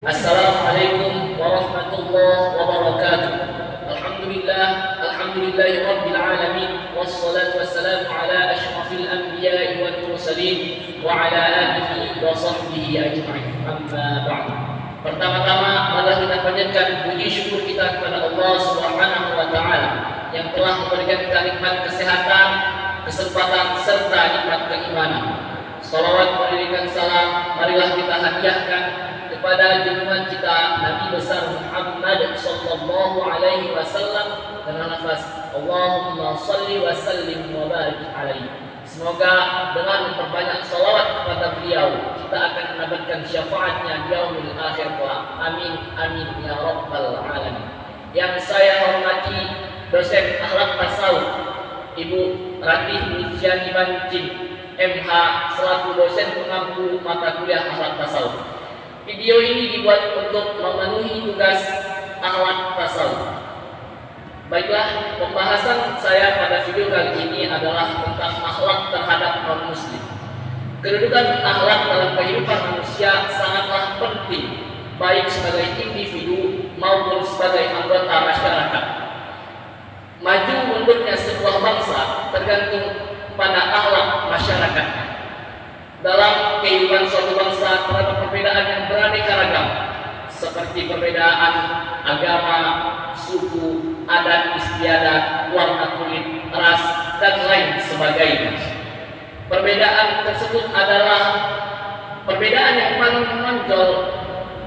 Assalamualaikum warahmatullahi wabarakatuh. Alhamdulillahi rabbil alamin. Wassalatu wassalamu ala asyrafil anbiya'i wal mursalin wa ala alihi wa sahbihi ajma'in. Amma ba'du. Pertama-tama marilah kita panjatkan puji syukur kita kepada Allah Subhanahu wa taala yang telah memberikan kita nikmat kesehatan, kesempatan serta nikmat keimanan. Salawat berikan salam marilah kita hadiahkan kepada junjungan kita Nabi besar Muhammad sallallahu alaihi wasallam dengan lafaz Allahumma shalli wa sallim wa barik alaihi. Semoga dengan memperbanyak salawat kepada beliau kita akan mendapatkan syafaatnya di yaumil akhir kelak. Amin amin ya rabbal alamin. Yang saya hormati dosen akhlak tasawuf Ibu Ratih Luciani Bancin MH selaku dosen pengampu mata kuliah akhlak tasawuf. Video ini dibuat untuk memenuhi tugas akhlak tasawuf. Baiklah, pembahasan saya pada video kali ini adalah tentang akhlak terhadap non-muslim. Kedudukan akhlak dalam kehidupan manusia sangatlah penting, baik sebagai individu maupun sebagai anggota masyarakat. Maju mundurnya sebuah bangsa tergantung pada akhlak masyarakatnya. Dalam kehidupan suatu bangsa terdapat perbedaan yang beraneka ragam, seperti perbedaan agama, suku, adat istiadat, warna kulit, ras, dan lain sebagainya. Perbedaan tersebut adalah perbedaan yang paling menonjol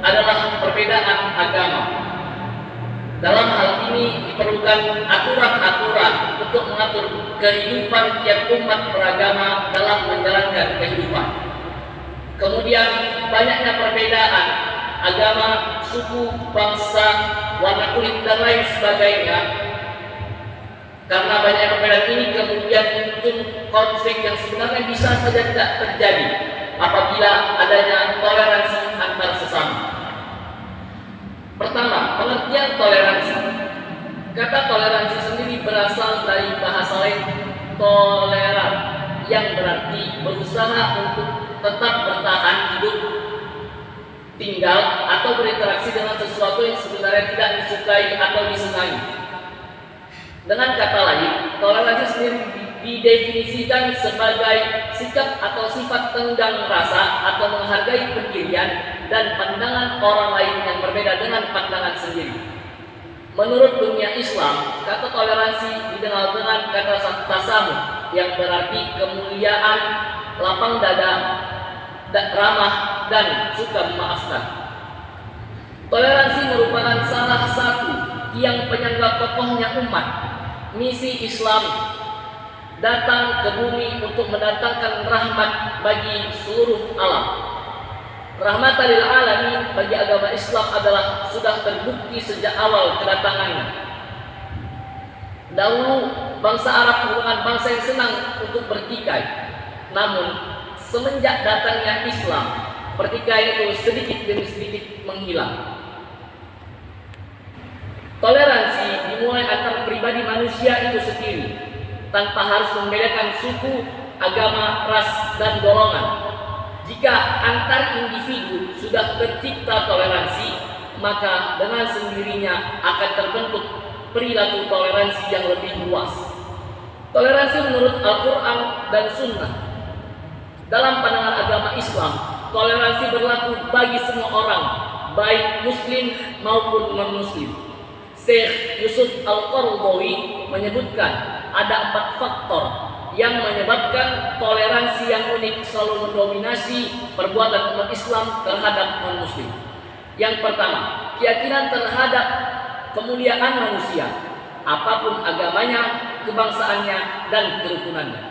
adalah perbedaan agama. Dalam hal ini diperlukan aturan-aturan untuk mengatur kehidupan tiap umat beragama dalam menjalankan kehidupan. Kemudian banyaknya perbedaan agama, suku, bangsa, warna kulit dan lain sebagainya. Karena banyak perbedaan ini kemudian muncul konflik yang sebenarnya bisa saja tidak terjadi apabila adanya toleransi antar sesama. Pertama, pengertian toleransi. Kata toleransi sendiri berasal dari bahasa lain toleran, yang berarti berusaha untuk tetap bertahan hidup, tinggal, atau berinteraksi dengan sesuatu yang sebenarnya tidak disukai atau disenangi. Dengan kata lain, toleransi sendiri didefinisikan sebagai sikap atau sifat tenggang rasa atau menghargai pendirian dan pandangan orang lain yang berbeda dengan pandangan sendiri. Menurut dunia Islam, kata toleransi dikenal dengan kata tasamuh, yang berarti kemuliaan, lapang dada, ramah, dan suka memaafkan. Toleransi merupakan salah satu tiang penyangga kokohnya umat. Misi Islam datang ke bumi untuk mendatangkan rahmat bagi seluruh alam. Rahmatan lil alamin bagi agama Islam adalah sudah terbukti sejak awal kedatangannya. Dahulu bangsa Arab merupakan bangsa yang senang untuk bertikai. Namun semenjak datangnya Islam, pertikaian itu sedikit demi sedikit menghilang. Toleransi dimulai antar pribadi manusia itu sendiri, tanpa harus membedakan suku, agama, ras, dan golongan. Jika antar individu sudah tercipta toleransi, maka dengan sendirinya akan terbentuk perilaku toleransi yang lebih luas. Toleransi menurut Al-Quran dan Sunnah. Dalam pandangan agama Islam, toleransi berlaku bagi semua orang, baik muslim maupun non-muslim. Syekh Yusuf Al-Qaradawi menyebutkan ada 4 faktor yang menyebabkan toleransi yang unik selalu mendominasi perbuatan umat Islam terhadap non-muslim. Yang pertama, keyakinan terhadap kemuliaan manusia, apapun agamanya, kebangsaannya, dan kerukunannya.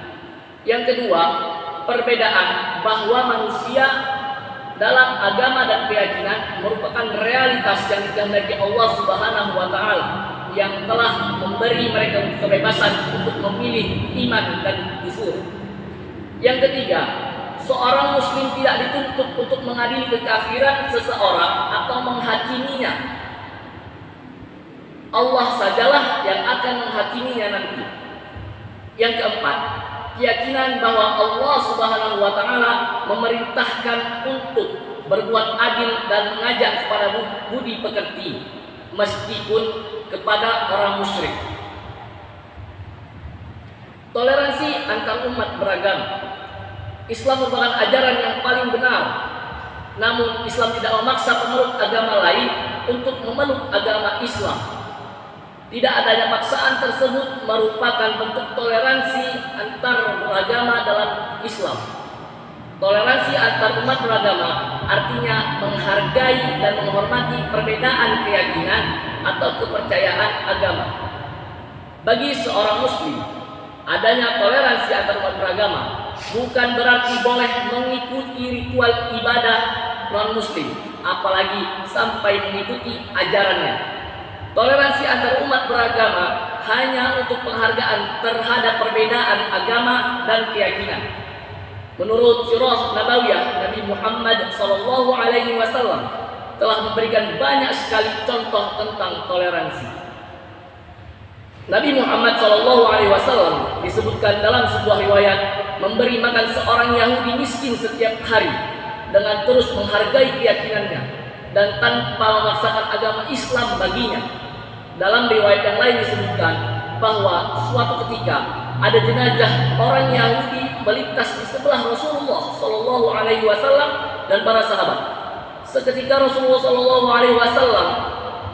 Yang kedua, perbedaan bahwa manusia dalam agama dan keyakinan merupakan realitas yang dikehendaki Allah Subhanahu wa taala, yang telah memberi mereka kebebasan untuk memilih iman dan kufur. Yang ketiga, seorang muslim tidak dituntut untuk mengadili kekafiran seseorang atau menghakiminya. Allah sajalah yang akan menghakiminya nanti. Yang keempat, keyakinan bahwa Allah Subhanahu wa taala memerintahkan untuk berbuat adil dan mengajak kepada budi pekerti meskipun kepada orang musyrik. Toleransi antar umat beragama. Islam merupakan ajaran yang paling benar. Namun Islam tidak memaksa pemeluk agama lain untuk memeluk agama Islam. Tidak adanya paksaan tersebut merupakan bentuk toleransi antar beragama dalam Islam. Toleransi antar umat beragama artinya menghargai dan menghormati perbedaan keyakinan atau kepercayaan agama. Bagi seorang muslim, adanya toleransi antar umat beragama bukan berarti boleh mengikuti ritual ibadah non-muslim, apalagi sampai mengikuti ajarannya. Toleransi antar umat beragama hanya untuk penghargaan terhadap perbedaan agama dan keyakinan. Menurut Sirah Nabawiyah, Nabi Muhammad SAW telah memberikan banyak sekali contoh tentang toleransi. Nabi Muhammad SAW disebutkan dalam sebuah riwayat memberi makan seorang Yahudi miskin setiap hari dengan terus menghargai keyakinannya dan tanpa memaksakan agama Islam baginya. Dalam riwayat yang lain disebutkan bahwa suatu ketika ada jenazah orang Yahudi melintas di sebelah Rasulullah SAW dan para sahabat. Seketika Rasulullah SAW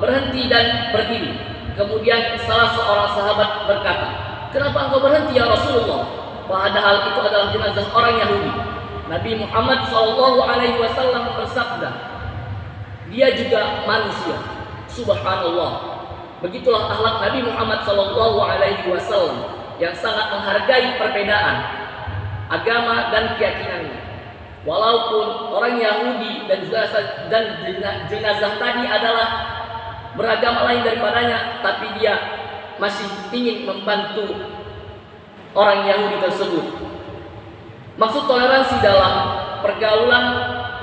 berhenti dan berdiri. Kemudian salah seorang sahabat berkata, "Kenapa engkau berhenti ya Rasulullah? Padahal itu adalah jenazah orang Yahudi." Nabi Muhammad SAW bersabda, "Dia juga manusia." Subhanallah. Begitulah akhlak Nabi Muhammad SAW yang sangat menghargai perbedaan agama dan keyakinannya. Walaupun orang Yahudi dan jenazah tadi adalah beragama lain daripadanya, tapi dia masih ingin membantu orang Yahudi tersebut. Maksud toleransi dalam pergaulan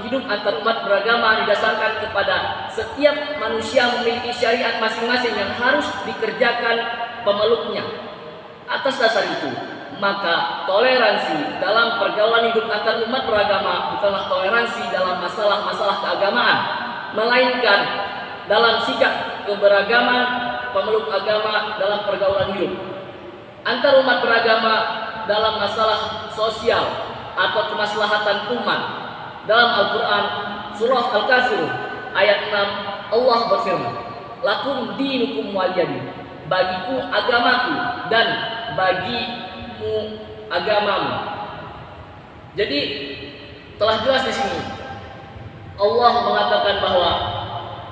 hidup antar umat beragama didasarkan kepada setiap manusia memiliki syariat masing-masing yang harus dikerjakan pemeluknya. Atas dasar itu, maka toleransi dalam pergaulan hidup antar umat beragama bukanlah toleransi dalam masalah-masalah keagamaan, melainkan dalam sikap keberagaman pemeluk agama dalam pergaulan hidup antar umat beragama dalam masalah sosial atau kemaslahatan umat. Dalam Al-Quran surah Al-Kafirun ayat 6 Allah berfirman, "Lakum dinukum waliyadin." Bagiku agamaku dan bagimu agamamu. Jadi telah jelas di sini Allah mengatakan bahwa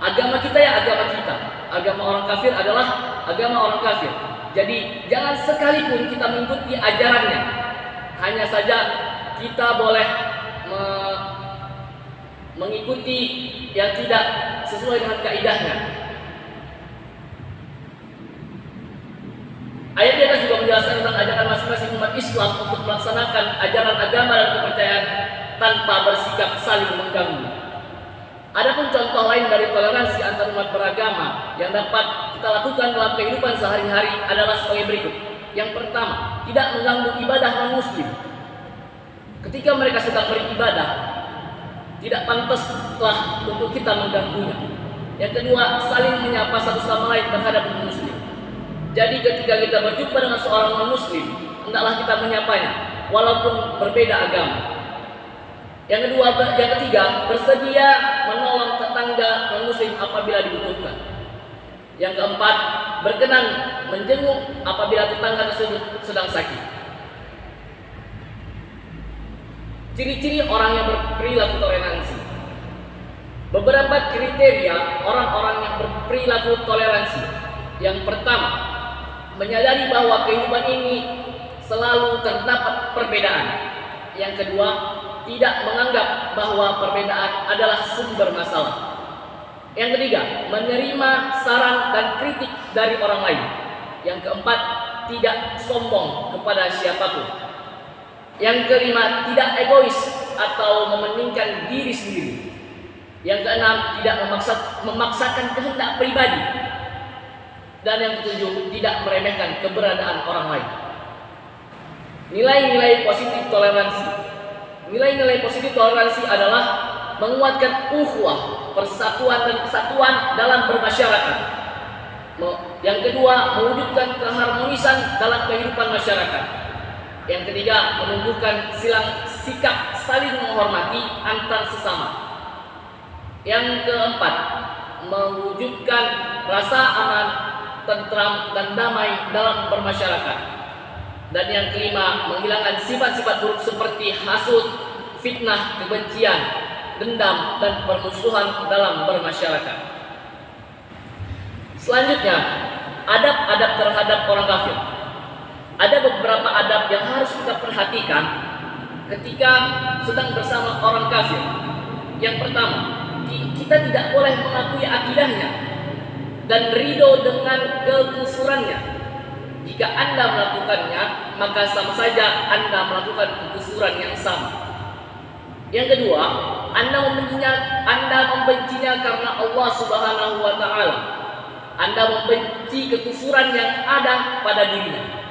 agama kita ya agama kita, agama orang kafir adalah agama orang kafir. Jadi jangan sekalipun kita mengikuti ajarannya. Hanya saja kita boleh mengikuti yang tidak sesuai dengan kaidahnya. Ayat di atas juga menjelaskan tentang ajaran masing-masing umat Islam untuk melaksanakan ajaran agama dan kepercayaan tanpa bersikap saling mengganggu. Adapun contoh lain dari toleransi antar umat beragama yang dapat kita lakukan dalam kehidupan sehari-hari adalah sebagai berikut. Yang pertama, tidak mengganggu ibadah non-muslim. Ketika mereka sedang beribadah, tidak pantaslah untuk kita mengganggunya. Yang kedua, saling menyapa satu sama lain terhadap non-muslim. Jadi ketika kita berjumpa dengan seorang non-muslim, hendaklah kita menyapanya walaupun berbeda agama. Yang ketiga, bersedia menolong tetangga non-muslim apabila dibutuhkan. Yang keempat, berkenan menjenguk apabila tetangga tersebut sedang sakit. Ciri-ciri orang yang berperilaku toleransi. Beberapa kriteria orang-orang yang berperilaku toleransi. Yang pertama, menyadari bahwa kehidupan ini selalu terdapat perbedaan. Yang kedua, tidak menganggap bahwa perbedaan adalah sumber masalah. Yang ketiga, menerima saran dan kritik dari orang lain. Yang keempat, tidak sombong kepada siapapun. Yang kelima, tidak egois atau mementingkan diri sendiri. Yang keenam, tidak memaksakan kehendak pribadi. Dan yang ketujuh, tidak meremehkan keberadaan orang lain. Nilai-nilai positif toleransi. Nilai-nilai positif toleransi adalah menguatkan ukhuwah, persatuan dan kesatuan dalam bermasyarakat. Yang kedua, mewujudkan keharmonisan dalam kehidupan masyarakat. Yang ketiga, menumbuhkan sikap saling menghormati antar sesama. Yang keempat, mewujudkan rasa aman, tentram dan damai dalam bermasyarakat. Dan yang kelima, menghilangkan sifat-sifat buruk seperti hasud, fitnah, kebencian, dendam dan permusuhan dalam bermasyarakat. Selanjutnya, adab-adab terhadap orang kafir. Ada beberapa adab yang harus kita perhatikan ketika sedang bersama orang kafir. Yang pertama, kita tidak boleh mengakui akidahnya dan ridho dengan kekufurannya. Jika Anda melakukannya, maka sama saja Anda melakukan kekufuran yang sama. Yang kedua, Anda membencinya karena Allah Subhanahu wa taala. Anda membenci kekufuran yang ada pada dirinya.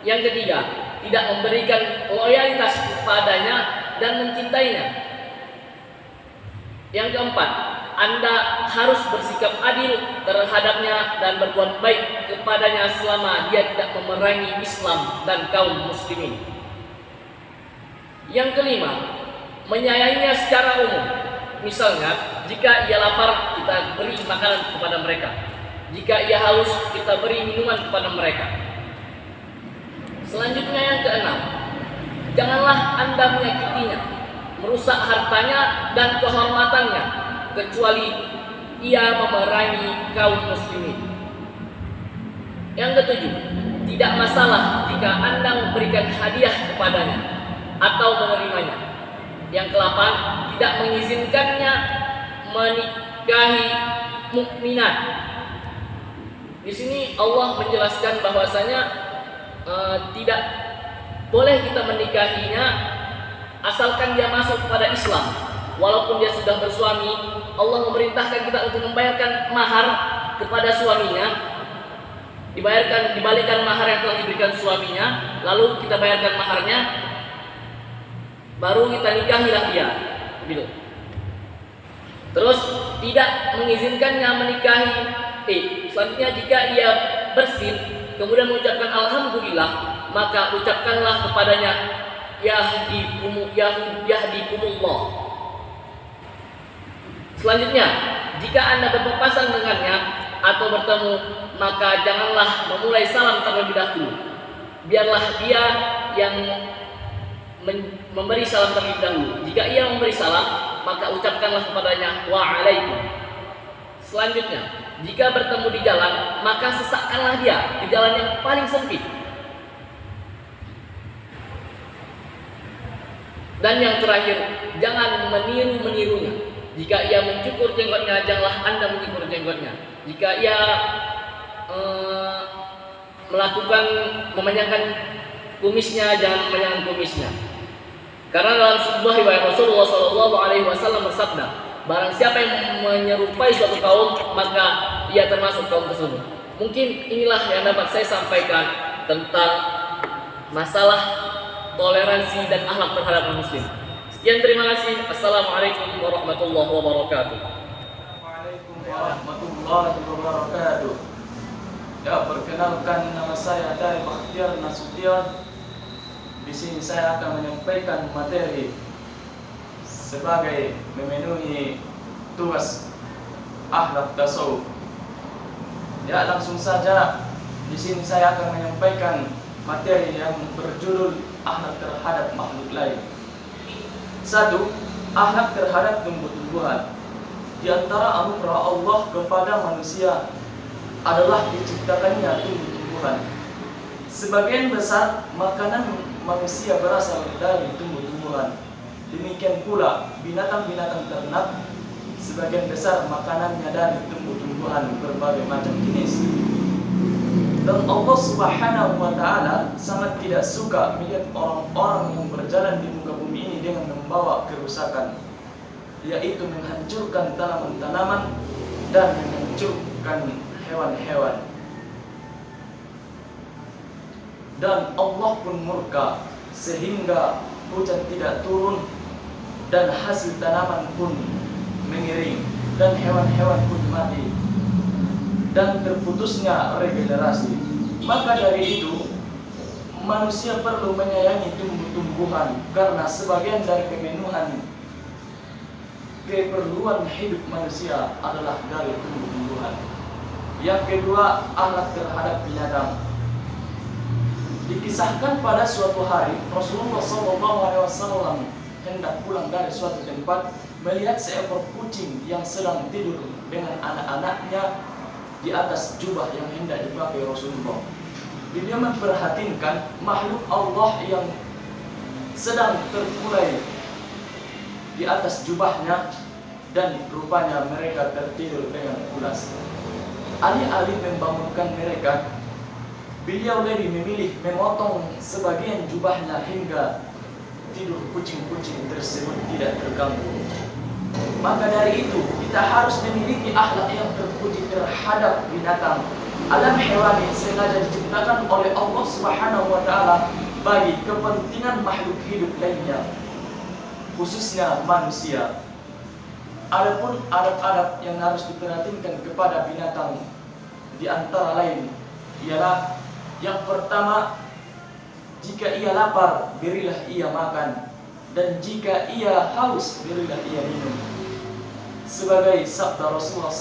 Yang ketiga, tidak memberikan loyalitas kepadanya dan mencintainya. Yang keempat, Anda harus bersikap adil terhadapnya dan berbuat baik kepadanya selama dia tidak memerangi Islam dan kaum muslimin. Yang kelima, menyayanginya secara umum. Misalnya, jika ia lapar, kita beri makanan kepada mereka. Jika ia haus, kita beri minuman kepada mereka. Selanjutnya yang keenam, janganlah Anda menyakitinya, merusak hartanya dan kehormatannya, kecuali ia memerangi kaum muslimin. Yang ketujuh, tidak masalah jika Anda memberikan hadiah kepadanya atau menerimanya. Yang kedelapan, tidak mengizinkannya menikahi mukminat. Di sini Allah menjelaskan bahwasanya tidak boleh kita menikahinya asalkan dia masuk kepada Islam. Walaupun dia sudah bersuami, Allah memerintahkan kita untuk membayarkan mahar kepada suaminya. Dibalikan mahar yang telah diberikan suaminya, lalu kita bayarkan maharnya, baru kita nikahilah dia. Gitu. Terus tidak mengizinkannya menikahi. Selanjutnya jika ia bersin kemudian mengucapkan alhamdulillah, maka ucapkanlah kepadanya yahdikumullah. Selanjutnya, jika Anda berpapasan dengannya atau bertemu, maka janganlah memulai salam terlebih dahulu. Biarlah dia yang memberi salam terlebih dahulu. Jika ia memberi salam, maka ucapkanlah kepadanya wa'alaikum. Selanjutnya, jika bertemu di jalan, maka sesakkanlah dia ke jalan yang paling sempit. Dan yang terakhir, jangan meniru-menirunya. Jika ia mencukur jenggotnya, janganlah Anda mencukur jenggotnya. Jika ia memanjangkan kumisnya, jangan memanjangkan kumisnya. Karena dalam sebuah riwayat Rasulullah SAW bersabda, barang siapa yang menyerupai suatu kaum, maka ia termasuk kaum tersebut. Mungkin inilah yang dapat saya sampaikan tentang masalah toleransi dan akhlak terhadap muslim. Sekian, terima kasih. Assalamualaikum warahmatullahi wabarakatuh. Waalaikumsalam warahmatullahi wabarakatuh. Ya, perkenalkan, nama saya Adair Bakhtiar Nasution. Di sini saya akan menyampaikan materi sebagai memenuhi tugas akhlak tasawuf. Ya, langsung saja. Di sini saya akan menyampaikan materi yang berjudul akhlak terhadap makhluk lain. 1. Akhlak terhadap tumbuh-tumbuhan. Di antara anugerah Allah kepada manusia adalah diciptakannya tumbuh-tumbuhan. Sebagian besar makanan manusia berasal dari tumbuh-tumbuhan. Demikian pula binatang-binatang ternak sebagian besar makanannya dari tumbuh-tumbuhan berbagai macam jenis. Dan Allah Subhanahu wa taala sangat tidak suka melihat orang-orang yang berjalan di muka bumi ini dengan membawa kerusakan, yaitu menghancurkan tanaman-tanaman dan menghancurkan hewan-hewan. Dan Allah pun murka sehingga hujan tidak turun dan hasil tanaman pun mengering, dan hewan-hewan pun mati, dan terputusnya regenerasi. Maka dari itu, manusia perlu menyayangi tumbuh-tumbuhan karena sebagian dari pemenuhan keperluan hidup manusia adalah dari tumbuh-tumbuhan. Yang kedua, akhlak terhadap binatang. Dikisahkan pada suatu hari Rasulullah SAW hendak pulang dari suatu tempat, melihat seekor kucing yang sedang tidur dengan anak-anaknya di atas jubah yang hendak dipakai Rasulullah. Beliau memperhatikan makhluk Allah yang sedang terkulai di atas jubahnya, dan rupanya mereka tertidur dengan pulas. Alih-alih membangunkan mereka, beliau lebih memilih memotong sebagian jubahnya hingga tidur kucing-kucing tersebut tidak terganggu. Maka dari itu, kita harus memiliki akhlak yang terpuji terhadap binatang. Alam hewani sengaja diciptakan oleh Allah Subhanahu wa Ta'ala bagi kepentingan makhluk hidup lainnya, khususnya manusia. Adapun adab-adab yang harus diperhatikan kepada binatang di antara lain ialah yang pertama, jika ia lapar, berilah ia makan, dan jika ia haus, berilah ia minum. Sebagai sabda Rasulullah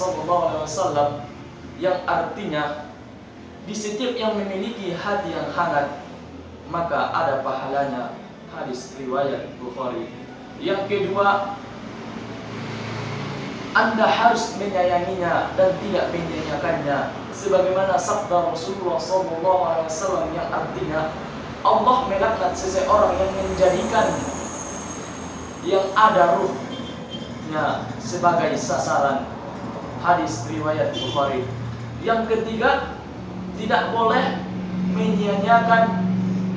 SAW yang artinya, di setiap yang memiliki hati yang hangat, maka ada pahalanya. Hadis riwayat Bukhari. Yang kedua, Anda harus menyayanginya dan tidak menyanyiakannya, sebagaimana sabda Rasulullah SAW yang artinya, Allah melaknat seseorang yang menjadikan yang ada ruhnya sebagai sasaran. Hadis riwayat Bukhari. Yang ketiga, tidak boleh menyia-nyiakan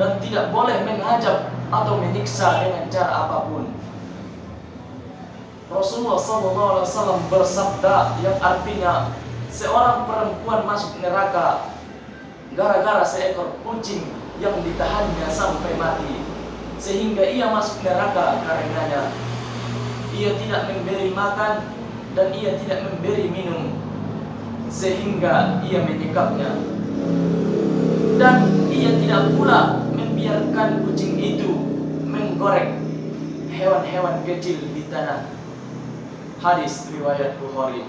dan tidak boleh mengajak atau menyiksa dengan cara apapun. Rasulullah SAW bersabda yang artinya, seorang perempuan masuk neraka gara-gara seekor kucing yang ditahannya sampai mati, sehingga ia masuk neraka karenanya. Ia tidak memberi makan dan ia tidak memberi minum, sehingga ia menyekapnya. Dan ia tidak pula membiarkan kucing itu menggorek hewan-hewan kecil di tanah. Hadis riwayat Bukhari.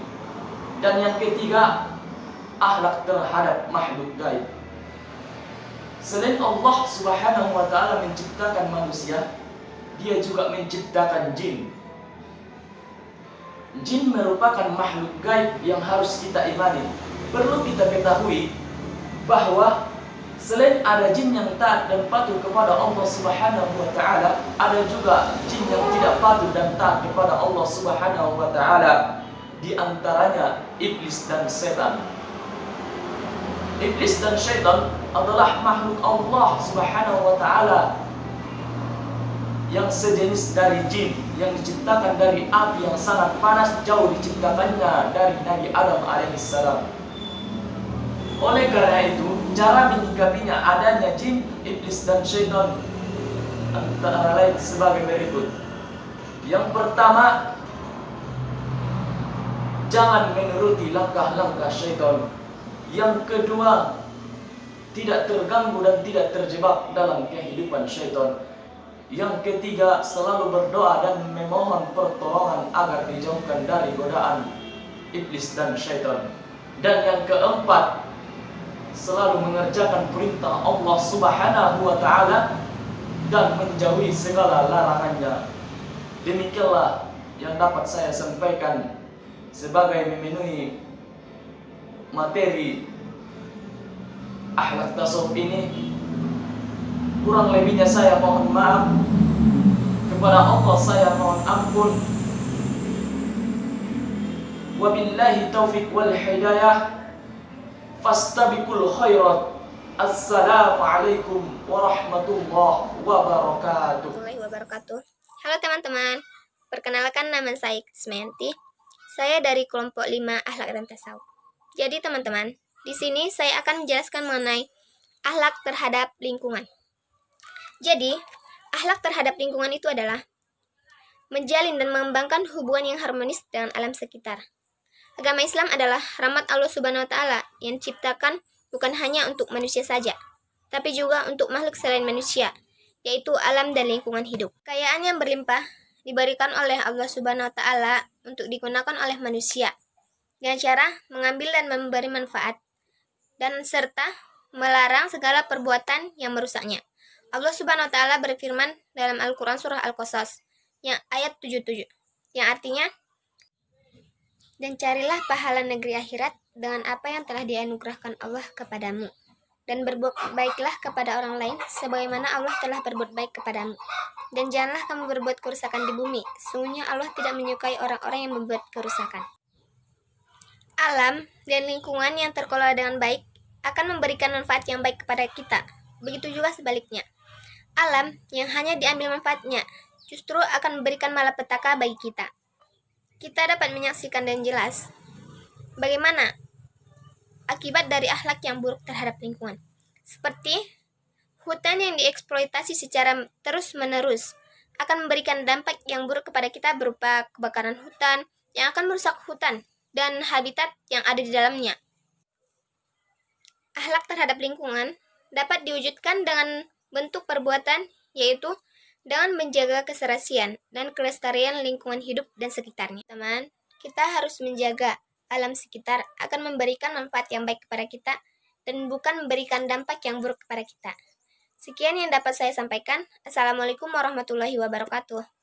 Dan yang ketiga, akhlak terhadap makhluk gaib. Selain Allah Subhanahu wa Ta'ala menciptakan manusia, Dia juga menciptakan jin. Jin merupakan makhluk gaib yang harus kita imani. Perlu kita ketahui bahwa selain ada jin yang taat dan patuh kepada Allah Subhanahu wa Ta'ala, ada juga jin yang tidak patuh dan taat kepada Allah Subhanahu wa Ta'ala. Di antaranya iblis dan setan. Iblis dan syaitan adalah makhluk Allah Subhanahu wa Ta'ala yang sejenis dari jin, yang diciptakan dari api yang sangat panas, jauh diciptakannya dari Nabi Adam alaihissalam. Oleh karena itu, cara menyikapinya adanya jin, iblis dan syaitan antara lain sebagai berikut. Yang pertama, jangan menuruti langkah-langkah syaitan. Yang kedua, tidak terganggu dan tidak terjebak dalam kehidupan syaitan. Yang ketiga, selalu berdoa dan memohon pertolongan agar dijauhkan dari godaan iblis dan syaitan. Dan yang keempat, selalu mengerjakan perintah Allah Subhanahu wa Ta'ala dan menjauhi segala larangannya. Demikianlah yang dapat saya sampaikan sebagai memenuhi materi akhlak tasawuf ini. Kurang lebihnya saya mohon maaf. Kepada Allah saya mohon ampun. Wabillahi taufiq wal hidayah. Fastabiqul khairat. Assalamualaikum warahmatullahi wabarakatuh. Halo teman-teman, perkenalkan nama saya Krismayanti. Saya dari kelompok 5 Akhlak dan Tasawuf. Jadi teman-teman, di sini saya akan menjelaskan mengenai akhlak terhadap lingkungan. Jadi, akhlak terhadap lingkungan itu adalah menjalin dan mengembangkan hubungan yang harmonis dengan alam sekitar. Agama Islam adalah rahmat Allah Subhanahu wa Ta'ala yang diciptakan bukan hanya untuk manusia saja, tapi juga untuk makhluk selain manusia, yaitu alam dan lingkungan hidup. Kekayaan yang berlimpah diberikan oleh Allah Subhanahu wa Ta'ala untuk digunakan oleh manusia dengan cara mengambil dan memberi manfaat, dan serta melarang segala perbuatan yang merusaknya. Allah Subhanahu wa Ta'ala berfirman dalam Al-Quran surah Al-Qasas yang ayat 77, yang artinya, dan carilah pahala negeri akhirat dengan apa yang telah dianugerahkan Allah kepadamu, dan berbuat baiklah kepada orang lain sebagaimana Allah telah berbuat baik kepadamu. Dan janganlah kamu berbuat kerusakan di bumi, sungguhnya Allah tidak menyukai orang-orang yang membuat kerusakan. Alam dan lingkungan yang terkelola dengan baik akan memberikan manfaat yang baik kepada kita. Begitu juga sebaliknya. Alam yang hanya diambil manfaatnya justru akan memberikan malapetaka bagi kita. Kita dapat menyaksikan dan jelas bagaimana akibat dari akhlak yang buruk terhadap lingkungan. Seperti hutan yang dieksploitasi secara terus-menerus akan memberikan dampak yang buruk kepada kita berupa kebakaran hutan yang akan merusak hutan dan habitat yang ada di dalamnya. Akhlak terhadap lingkungan dapat diwujudkan dengan bentuk perbuatan, yaitu dengan menjaga keserasian dan kelestarian lingkungan hidup dan sekitarnya. Teman, kita harus menjaga alam sekitar akan memberikan manfaat yang baik kepada kita dan bukan memberikan dampak yang buruk kepada kita. Sekian yang dapat saya sampaikan. Assalamualaikum warahmatullahi wabarakatuh.